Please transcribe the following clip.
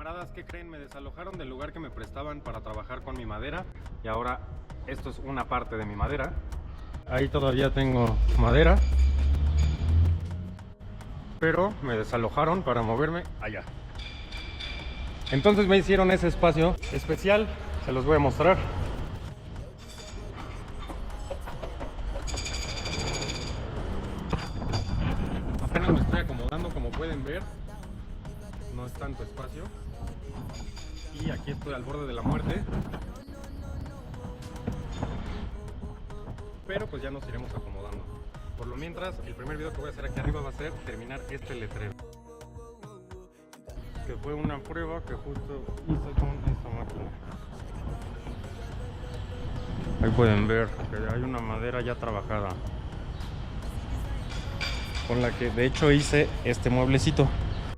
Camaradas, ¿qué creen? Me desalojaron del lugar que me prestaban para trabajar con mi madera y ahora esto es una parte de mi madera. Ahí todavía tengo madera, pero me desalojaron para moverme allá. Entonces me hicieron ese espacio especial, se los voy a mostrar. Apenas me estoy acomodando, como pueden ver, no es tanto espacio. Y aquí estoy al borde de la muerte. Pero pues ya nos iremos acomodando. Por lo mientras, el primer video que voy a hacer aquí arriba va a ser terminar este letrero, que fue una prueba que justo hice con esta máquina. Ahí pueden ver que hay una madera ya trabajada, con la que de hecho hice este mueblecito.